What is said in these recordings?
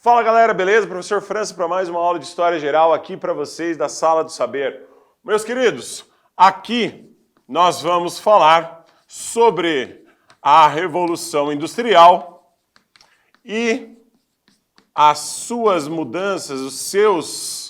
Fala galera, beleza? Professor França para mais uma aula de História Geral aqui para vocês da Sala do Saber. Meus queridos, aqui nós vamos falar sobre a Revolução Industrial e as suas mudanças, os seus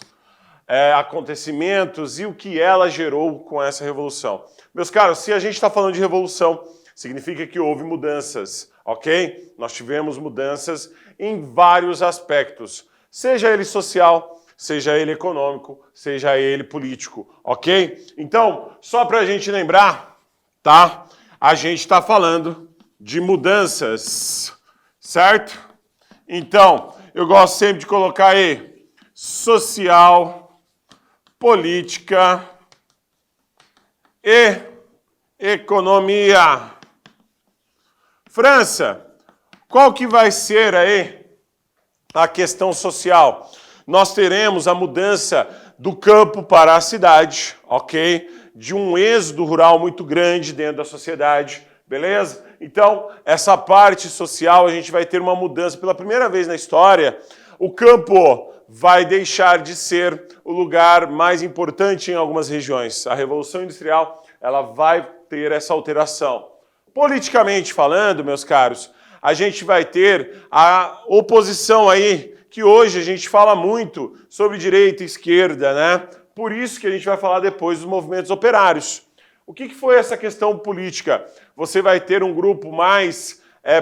acontecimentos e o que ela gerou com essa revolução. Meus caros, se a gente está falando de revolução, significa que houve mudanças, ok? Nós tivemos mudanças em vários aspectos, seja ele social, seja ele econômico, seja ele político, ok? Então, só para a gente lembrar, tá? A gente está falando de mudanças, certo? Então, eu gosto sempre de colocar aí social, política e economia. França, qual que vai ser aí a questão social? Nós teremos a mudança do campo para a cidade, ok? De um êxodo rural muito grande dentro da sociedade, beleza? Então, essa parte social, a gente vai ter uma mudança pela primeira vez na história. O campo vai deixar de ser o lugar mais importante em algumas regiões. A Revolução Industrial, ela vai ter essa alteração. Politicamente falando, meus caros, a gente vai ter a oposição aí, que hoje a gente fala muito sobre direita e esquerda, né? Por isso que a gente vai falar depois dos movimentos operários. O que foi essa questão política? Você vai ter um grupo mais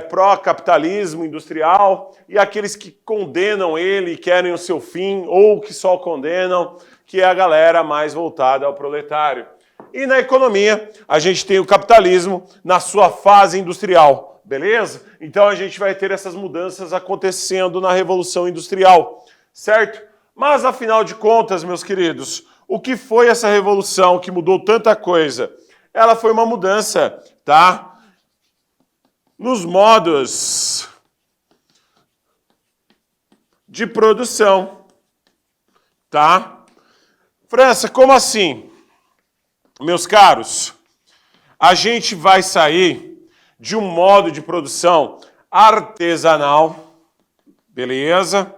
pró-capitalismo industrial e aqueles que condenam ele e querem o seu fim, ou que só condenam, que é a galera mais voltada ao proletário. E na economia, a gente tem o capitalismo na sua fase industrial, beleza? Então a gente vai ter essas mudanças acontecendo na Revolução Industrial, certo? Mas afinal de contas, meus queridos, o que foi essa revolução que mudou tanta coisa? Ela foi uma mudança, tá? Nos modos de produção, tá? França, como assim? Meus caros, a gente vai sair de um modo de produção artesanal, beleza?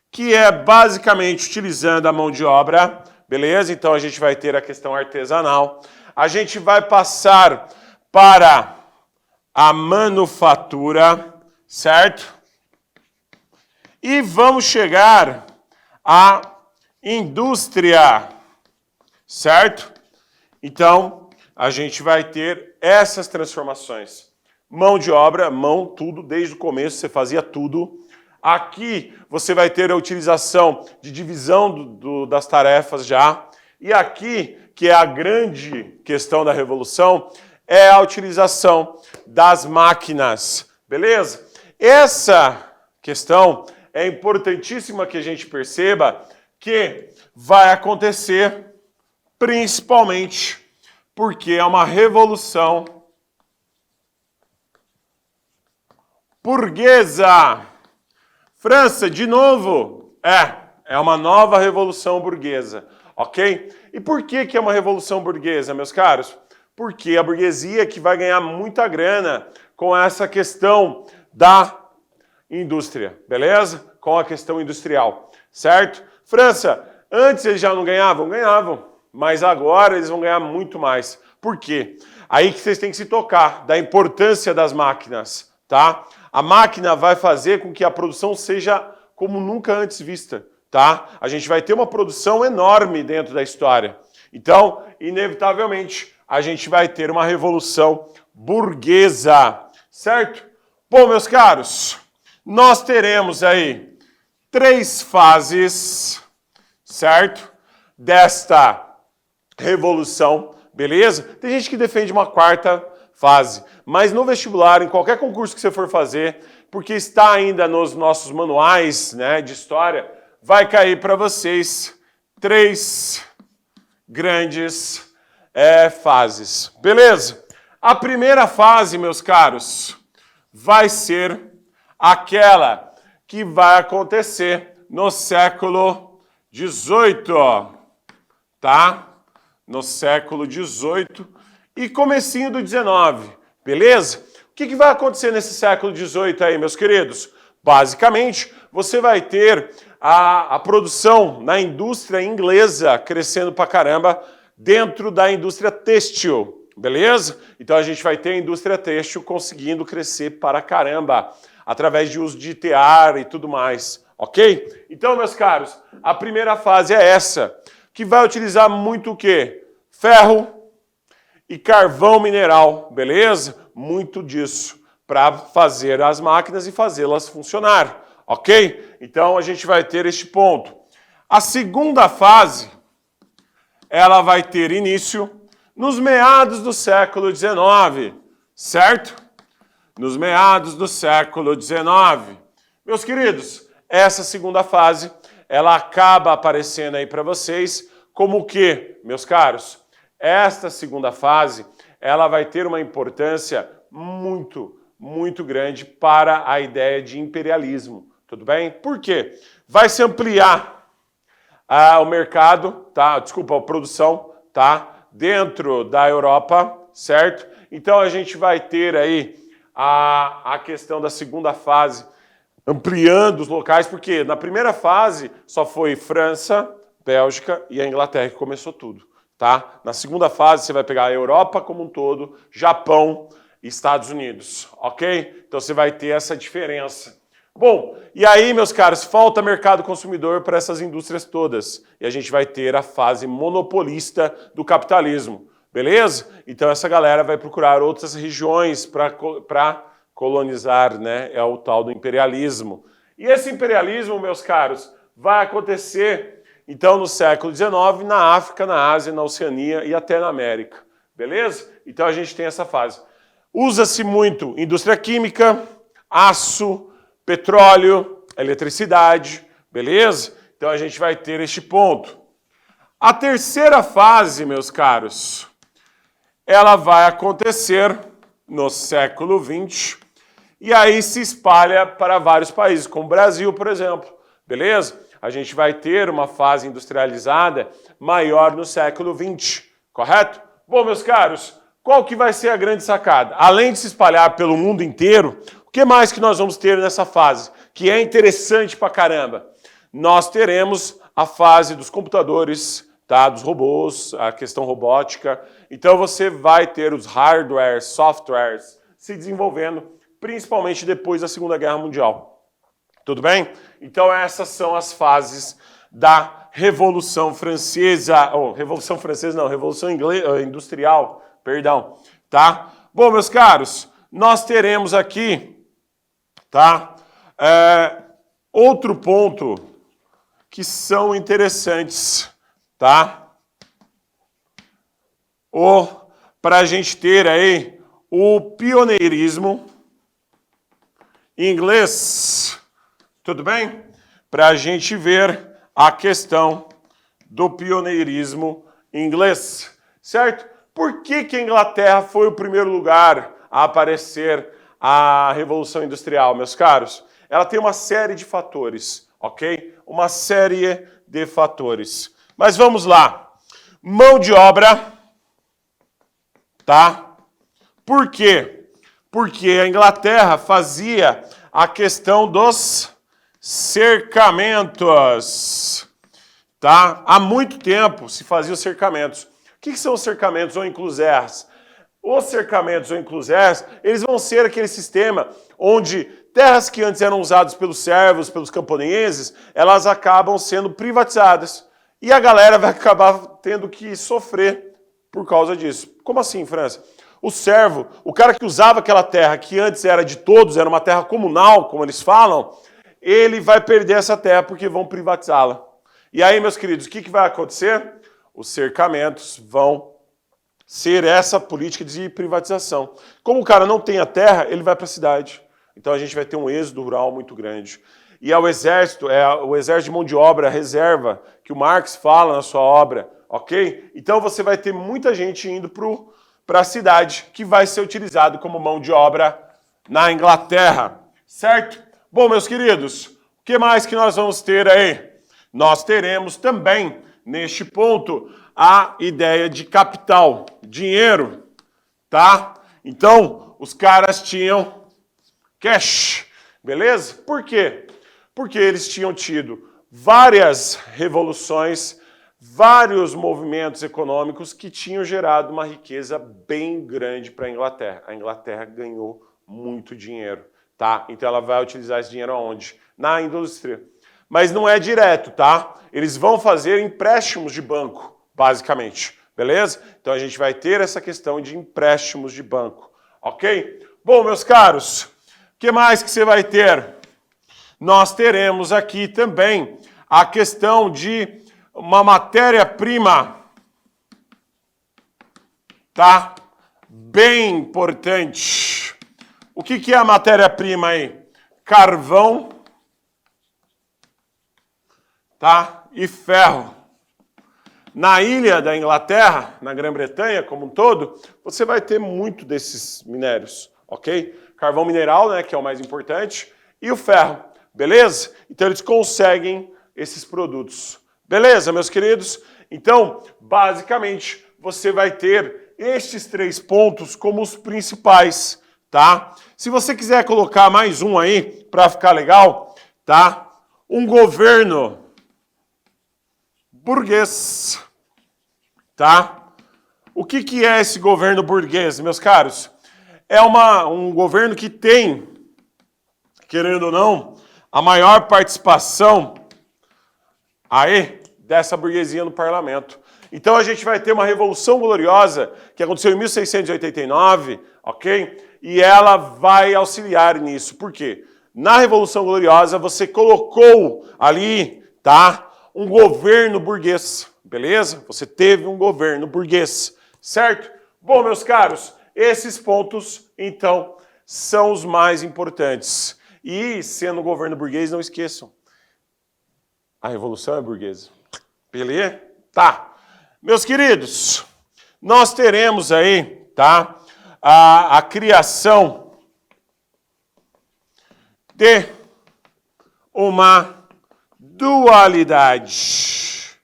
Que é basicamente utilizando a mão de obra, beleza? Então a gente vai ter a questão artesanal. A gente vai passar para a manufatura, certo? E vamos chegar à indústria, certo? Então, a gente vai ter essas transformações. Mão de obra, mão, tudo, desde o começo você fazia tudo. Aqui você vai ter a utilização de divisão das tarefas já. E aqui, que é a grande questão da revolução, é a utilização das máquinas, beleza? Essa questão é importantíssima que a gente perceba que vai acontecer principalmente porque é uma revolução burguesa. França, de novo, é uma nova revolução burguesa, ok? E por que é uma revolução burguesa, meus caros? Porque a burguesia que vai ganhar muita grana com essa questão da indústria, beleza? Com a questão industrial, certo? França, antes eles já não ganhavam? Ganhavam, mas agora eles vão ganhar muito mais. Por quê? Aí que vocês têm que se tocar da importância das máquinas, tá? A máquina vai fazer com que a produção seja como nunca antes vista, tá? A gente vai ter uma produção enorme dentro da história. Então, inevitavelmente, a gente vai ter uma revolução burguesa, certo? Bom, meus caros, nós teremos aí 3 fases, certo? Desta revolução, beleza? Tem gente que defende uma 4ª fase, mas no vestibular, em qualquer concurso que você for fazer, porque está ainda nos nossos manuais, né, de história, vai cair para vocês 3 grandes fases, beleza? A primeira fase, meus caros, vai ser aquela que vai acontecer no século XVIII, tá? No século XVIII e comecinho do XIX, beleza? O que vai acontecer nesse século XVIII aí, meus queridos? Basicamente, você vai ter a produção na indústria inglesa crescendo pra caramba dentro da indústria têxtil, beleza? Então a gente vai ter a indústria têxtil conseguindo crescer para caramba através de uso de tear e tudo mais, ok? Então, meus caros, a primeira fase é essa, que vai utilizar muito o quê? Ferro e carvão mineral, beleza? Muito disso, para fazer as máquinas e fazê-las funcionar, ok? Então, a gente vai ter este ponto. A segunda fase, ela vai ter início nos meados do século XIX, certo? Nos meados do século XIX. Meus queridos, essa segunda fase, ela acaba aparecendo aí para vocês como o quê, meus caros? Esta segunda fase, ela vai ter uma importância muito, muito grande para a ideia de imperialismo, tudo bem? Por quê? Vai se ampliar o mercado, tá? Desculpa, a produção, tá? Dentro da Europa, certo? Então a gente vai ter aí a questão da segunda fase, ampliando os locais, porque na primeira fase só foi França, Bélgica e a Inglaterra que começou tudo, tá? Na segunda fase você vai pegar a Europa como um todo, Japão e Estados Unidos, ok? Então você vai ter essa diferença. Bom, e aí, meus caros, falta mercado consumidor para essas indústrias todas. E a gente vai ter a fase monopolista do capitalismo, beleza? Então essa galera vai procurar outras regiões para colonizar, né? É o tal do imperialismo. E esse imperialismo, meus caros, vai acontecer, então, no século XIX, na África, na Ásia, na Oceania e até na América, beleza? Então a gente tem essa fase. Usa-se muito indústria química, aço, petróleo, eletricidade, beleza? Então a gente vai ter este ponto. A terceira fase, meus caros, ela vai acontecer no século XX e aí se espalha para vários países, como o Brasil, por exemplo, beleza? A gente vai ter uma fase industrializada maior no século XX, correto? Bom, meus caros, qual que vai ser a grande sacada? Além de se espalhar pelo mundo inteiro, o que mais que nós vamos ter nessa fase? Que é interessante pra caramba. Nós teremos a fase dos computadores, tá? Dos robôs, a questão robótica. Então você vai ter os hardwares, softwares se desenvolvendo, principalmente depois da Segunda Guerra Mundial. Tudo bem? Então essas são as fases da Revolução Francesa, Revolução Francesa não, Revolução Industrial, perdão, tá? Bom, meus caros, nós teremos aqui, tá? Outro ponto que são interessantes, tá? Para a gente ter aí o pioneirismo inglês, tudo bem? Para a gente ver a questão do pioneirismo inglês, certo? Por que que a Inglaterra foi o primeiro lugar a aparecer a Revolução Industrial, meus caros? Ela tem uma série de fatores, ok? Uma série de fatores. Mas vamos lá. Mão de obra, tá? Por quê? Porque a Inglaterra fazia a questão dos cercamentos, tá? Há muito tempo se faziam cercamentos. O que são os cercamentos ou enclosures? Os cercamentos ou enclosures, eles vão ser aquele sistema onde terras que antes eram usadas pelos servos, pelos camponeses, elas acabam sendo privatizadas. E a galera vai acabar tendo que sofrer por causa disso. Como assim, França? O servo, o cara que usava aquela terra que antes era de todos, era uma terra comunal, como eles falam, ele vai perder essa terra porque vão privatizá-la. E aí, meus queridos, o que vai acontecer? Os cercamentos vão ser essa política de privatização. Como o cara não tem a terra, ele vai para a cidade. Então a gente vai ter um êxodo rural muito grande. E o exército de mão de obra, a reserva, que o Marx fala na sua obra, ok? Então você vai ter muita gente indo para a cidade, que vai ser utilizado como mão de obra na Inglaterra, certo? Bom, meus queridos, o que mais que nós vamos ter aí? Nós teremos também, neste ponto, a ideia de capital, dinheiro, tá? Então, os caras tinham cash, beleza? Por quê? Porque eles tinham tido várias revoluções, vários movimentos econômicos que tinham gerado uma riqueza bem grande para a Inglaterra. A Inglaterra ganhou muito dinheiro, tá? Então ela vai utilizar esse dinheiro aonde? Na indústria. Mas não é direto, tá? Eles vão fazer empréstimos de banco, basicamente, beleza? Então a gente vai ter essa questão de empréstimos de banco, ok? Bom, meus caros, o que mais que você vai ter? Nós teremos aqui também a questão de uma matéria-prima, tá? Bem importante. O que é a matéria-prima aí? Carvão, tá? E ferro. Na ilha da Inglaterra, na Grã-Bretanha como um todo, você vai ter muito desses minérios, ok? Carvão mineral, né, que é o mais importante, e o ferro, beleza? Então eles conseguem esses produtos. Beleza, meus queridos? Então, basicamente, você vai ter estes 3 pontos como os principais, tá? Se você quiser colocar mais um aí, para ficar legal, tá? Um governo burguês, tá? O que é esse governo burguês, meus caros? É um governo que tem, querendo ou não, a maior participação aí dessa burguesia no parlamento. Então a gente vai ter uma revolução gloriosa que aconteceu em 1689, ok? E ela vai auxiliar nisso. Por quê? Na Revolução Gloriosa você colocou ali, tá? Um governo burguês, beleza? Você teve um governo burguês, certo? Bom, meus caros, esses pontos, então, são os mais importantes. E, sendo um governo burguês, não esqueçam, a revolução é burguesa. Beleza? Tá. Meus queridos, nós teremos aí, tá? A criação de uma dualidade,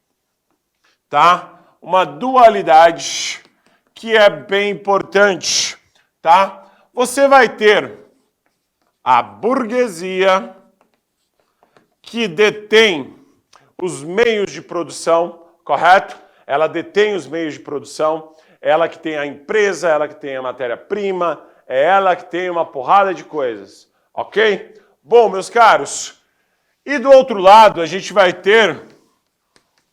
tá? Uma dualidade que é bem importante, tá? Você vai ter a burguesia que detém os meios de produção, correto? Ela detém os meios de produção, ela que tem a empresa, ela que tem a matéria-prima, é ela que tem uma porrada de coisas, ok? Bom, meus caros, e do outro lado a gente vai ter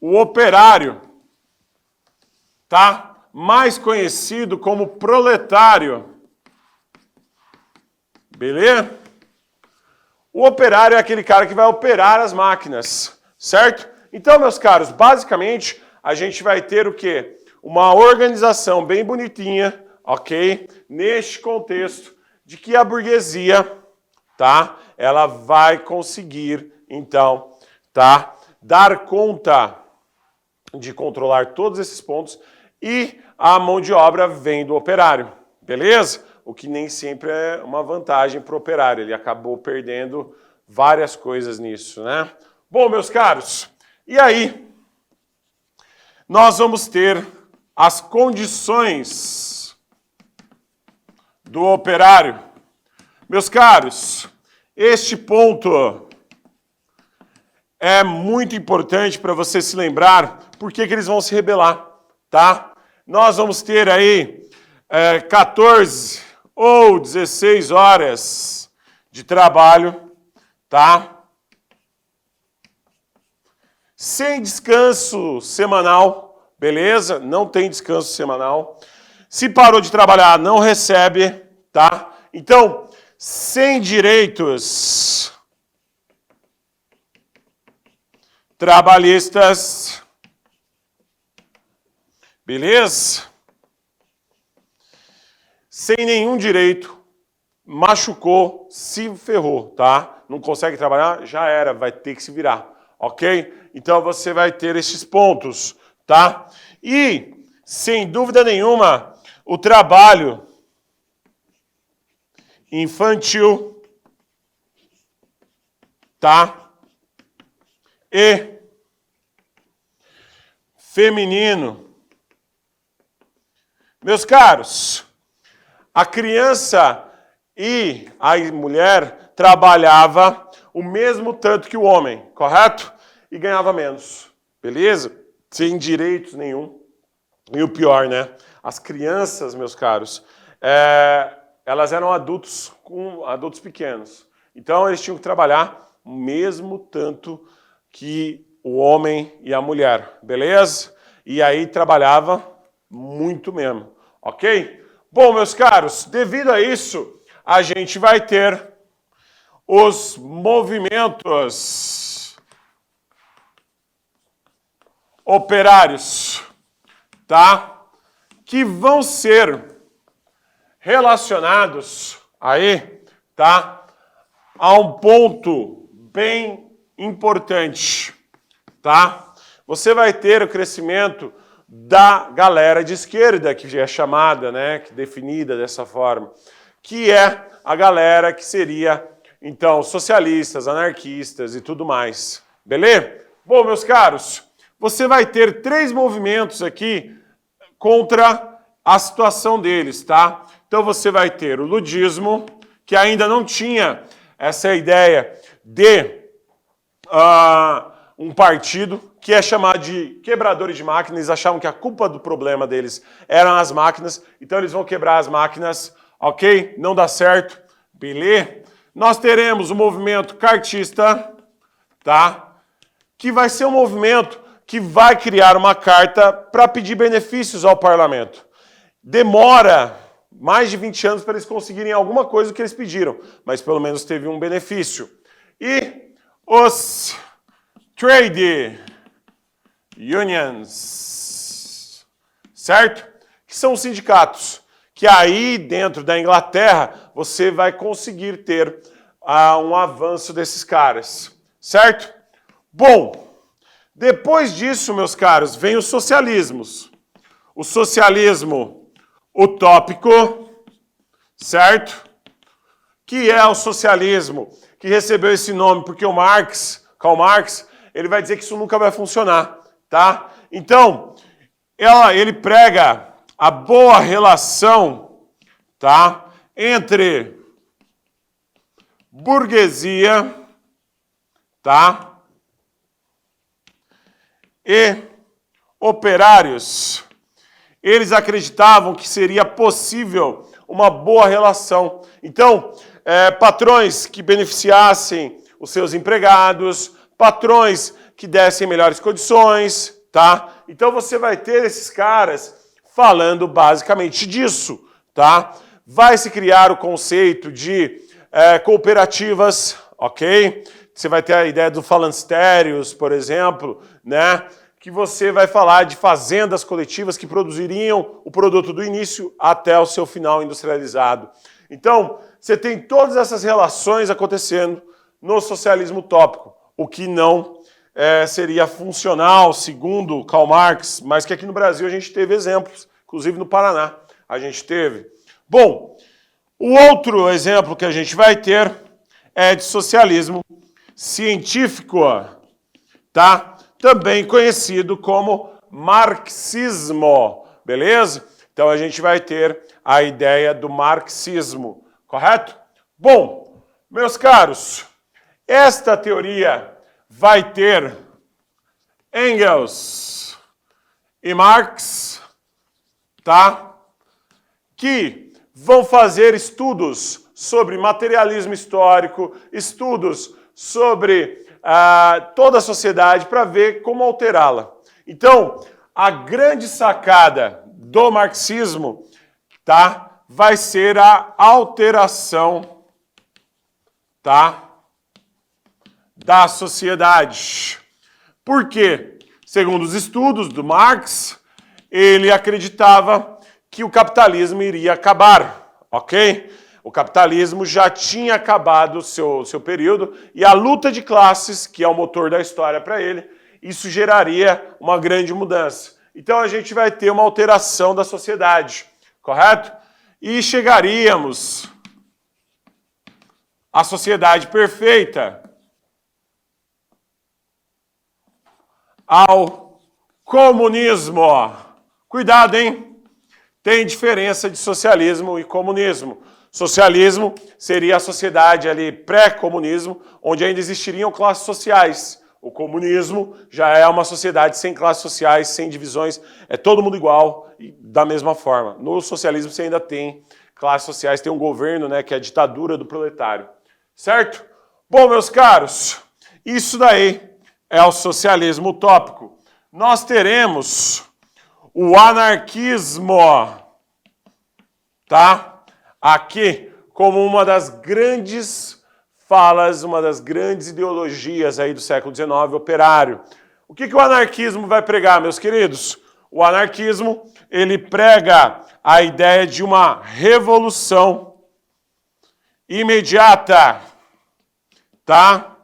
o operário, tá? Mais conhecido como proletário, beleza? O operário é aquele cara que vai operar as máquinas, certo? Então, meus caros, basicamente, a gente vai ter o quê? Uma organização bem bonitinha, ok? Neste contexto de que a burguesia, tá? Ela vai conseguir, então, tá? Dar conta de controlar todos esses pontos e a mão de obra vem do operário, beleza? O que nem sempre é uma vantagem para o operário. Ele acabou perdendo várias coisas nisso, né? Bom, meus caros, e aí? Nós vamos ter as condições do operário. Meus caros, este ponto é muito importante para você se lembrar por que eles vão se rebelar, tá? Nós vamos ter aí 14 ou 16 horas de trabalho, tá? Sem descanso semanal, beleza? Não tem descanso semanal. Se parou de trabalhar, não recebe, tá? Então, sem direitos trabalhistas, beleza? Sem nenhum direito, machucou, se ferrou, tá? Não consegue trabalhar, já era, vai ter que se virar, ok? Então você vai ter esses pontos, tá? E, sem dúvida nenhuma, o trabalho infantil, tá? E feminino. Meus caros, a criança e a mulher trabalhava o mesmo tanto que o homem, correto? E ganhava menos, beleza? Sem direitos nenhum. E o pior, né? As crianças, meus caros, elas eram adultos pequenos. Então eles tinham que trabalhar o mesmo tanto que o homem e a mulher, beleza? E aí trabalhava muito mesmo, ok? Bom, meus caros, devido a isso, a gente vai ter os movimentos operários, tá? Que vão ser relacionados aí, tá? A um ponto bem importante, tá? Você vai ter o crescimento da galera de esquerda, que é chamada, né, que é definida dessa forma, que é a galera que seria, então, socialistas, anarquistas e tudo mais. Beleza? Bom, meus caros, você vai ter 3 movimentos aqui contra a situação deles, tá? Então você vai ter o ludismo, que ainda não tinha essa ideia de um partido, que é chamado de quebradores de máquinas. Eles achavam que a culpa do problema deles eram as máquinas, então eles vão quebrar as máquinas, ok? Não dá certo, beleza? Nós teremos o movimento cartista, tá? Que vai ser um movimento que vai criar uma carta para pedir benefícios ao parlamento. Demora mais de 20 anos para eles conseguirem alguma coisa que eles pediram, mas pelo menos teve um benefício. E os trade unions, certo? Que são os sindicatos, que aí dentro da Inglaterra você vai conseguir ter um avanço desses caras, certo? Bom, depois disso, meus caros, vem os socialismos. O socialismo utópico, certo? Que é o socialismo que recebeu esse nome porque o Karl Marx, ele vai dizer que isso nunca vai funcionar, tá? Então, ele prega a boa relação, tá, entre burguesia, tá, e operários. Eles acreditavam que seria possível uma boa relação. Então, patrões que beneficiassem os seus empregados, patrões que dessem melhores condições, tá? Então você vai ter esses caras falando basicamente disso, tá? Vai se criar o conceito de cooperativas, ok? Você vai ter a ideia do falancérios, por exemplo, né? Que você vai falar de fazendas coletivas que produziriam o produto do início até o seu final industrializado. Então, você tem todas essas relações acontecendo no socialismo utópico, o que não seria funcional, segundo Karl Marx, mas que aqui no Brasil a gente teve exemplos, inclusive no Paraná a gente teve. Bom, o outro exemplo que a gente vai ter é de socialismo científico, tá? Também conhecido como marxismo, beleza? Então a gente vai ter a ideia do marxismo, correto? Bom, meus caros, esta teoria vai ter Engels e Marx, tá? Que vão fazer estudos sobre materialismo histórico, estudos sobre toda a sociedade para ver como alterá-la. Então, a grande sacada do marxismo, tá, vai ser a alteração, tá, da sociedade. Por quê? Segundo os estudos do Marx, ele acreditava que o capitalismo iria acabar, ok? O capitalismo já tinha acabado o seu período e a luta de classes, que é o motor da história para ele, isso geraria uma grande mudança. Então a gente vai ter uma alteração da sociedade, correto? E chegaríamos à sociedade perfeita ao Comunismo. Cuidado, hein? Tem diferença de socialismo e comunismo. Socialismo seria a sociedade ali pré-comunismo, onde ainda existiriam classes sociais. O comunismo já é uma sociedade sem classes sociais, sem divisões, é todo mundo igual e da mesma forma. No socialismo você ainda tem classes sociais, tem um governo, né, que é a ditadura do proletário. Certo? Bom, meus caros, isso daí é o socialismo utópico. Nós teremos o anarquismo, tá? Aqui como uma das grandes falas, uma das grandes ideologias aí do século XIX, operário. O que o anarquismo vai pregar, meus queridos? O anarquismo, ele prega a ideia de uma revolução imediata, tá?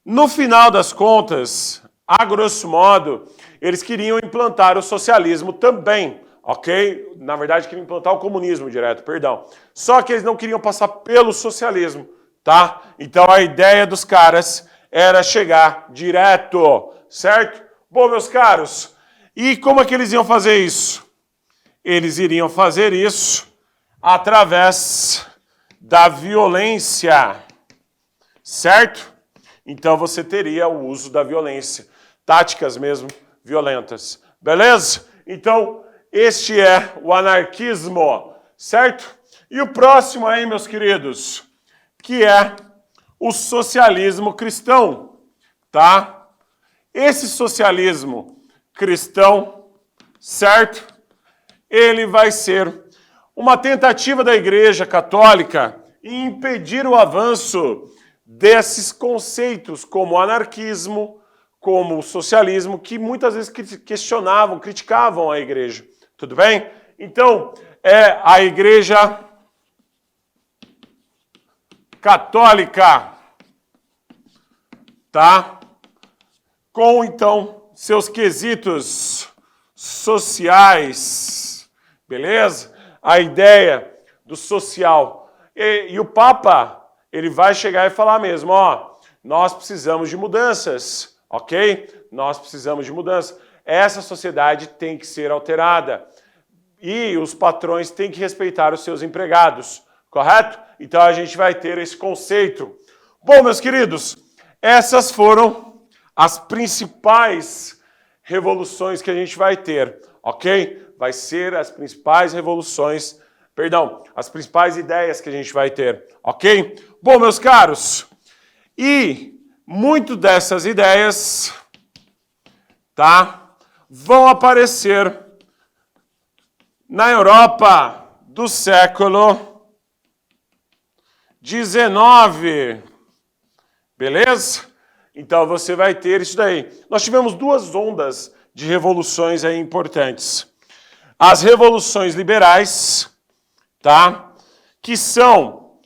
No final das contas, a grosso modo, eles queriam implantar o socialismo também, ok? Na verdade, queriam implantar o comunismo direto, perdão. Só que eles não queriam passar pelo socialismo, tá? Então a ideia dos caras era chegar direto, certo? Bom, meus caros, e como é que eles iam fazer isso? Eles iriam fazer isso através da violência, certo? Então você teria o uso da violência, táticas mesmo violentas, beleza? Então, este é o anarquismo, certo? E o próximo aí, meus queridos, que é o socialismo cristão, tá? Esse socialismo cristão, certo? Ele vai ser uma tentativa da Igreja Católica em impedir o avanço desses conceitos como o anarquismo, como o socialismo, que muitas vezes questionavam, criticavam a Igreja. Tudo bem? Então, é a Igreja Católica, tá? Com, então, seus quesitos sociais, beleza? A ideia do social. E o Papa, ele vai chegar e falar mesmo, ó, nós precisamos de mudanças, ok? Nós precisamos de mudanças. Essa sociedade tem que ser alterada. E os patrões têm que respeitar os seus empregados, correto? Então a gente vai ter esse conceito. Bom, meus queridos, essas foram as principais revoluções que a gente vai ter, ok? Vai ser as principais revoluções, perdão, as principais ideias que a gente vai ter, ok? Bom, meus caros, e muito dessas ideias, tá, vão aparecer na Europa do século XIX, beleza? Então você vai ter isso daí. Nós tivemos duas ondas de revoluções aí importantes. As revoluções liberais, tá? Que são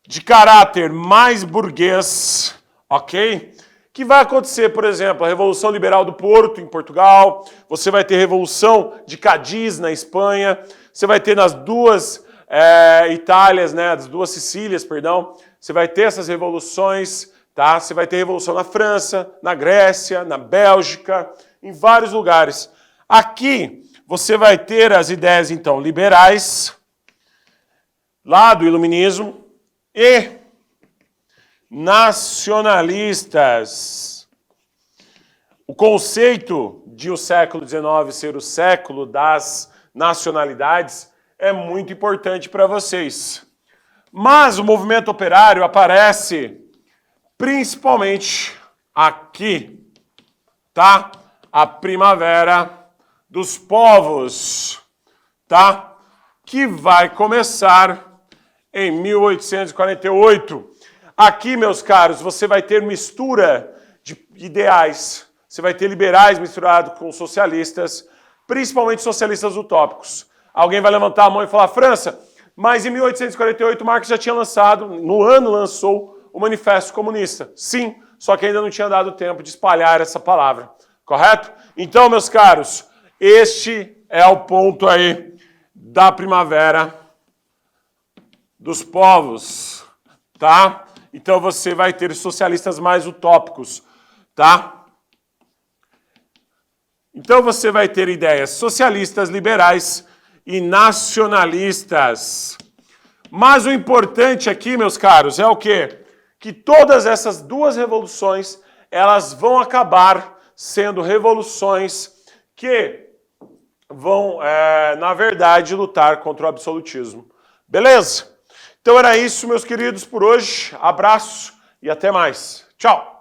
de caráter mais burguês, ok? Que vai acontecer, por exemplo, a Revolução Liberal do Porto, em Portugal, você vai ter a Revolução de Cádiz, na Espanha, você vai ter nas duas Itálias, né, as duas Sicílias, perdão, você vai ter essas revoluções, tá? Você vai ter revolução na França, na Grécia, na Bélgica, em vários lugares. Aqui, você vai ter as ideias, então, liberais, lá do Iluminismo, e nacionalistas. O conceito de o século XIX ser o século das nacionalidades é muito importante para vocês. Mas o movimento operário aparece principalmente aqui, tá? A primavera dos povos, tá? Que vai começar em 1848. Aqui, meus caros, você vai ter mistura de ideais. Você vai ter liberais misturados com socialistas, principalmente socialistas utópicos. Alguém vai levantar a mão e falar, França, mas em 1848 Marx já tinha lançado, no ano lançou o Manifesto Comunista. Sim, só que ainda não tinha dado tempo de espalhar essa palavra, correto? Então, meus caros, este é o ponto aí da primavera dos povos, tá? Então você vai ter socialistas mais utópicos, tá? Então você vai ter ideias socialistas, liberais e nacionalistas. Mas o importante aqui, meus caros, é o quê? Que todas essas duas revoluções, elas vão acabar sendo revoluções que vão, na verdade, lutar contra o absolutismo. Beleza? Então era isso, meus queridos, por hoje. Abraço e até mais. Tchau!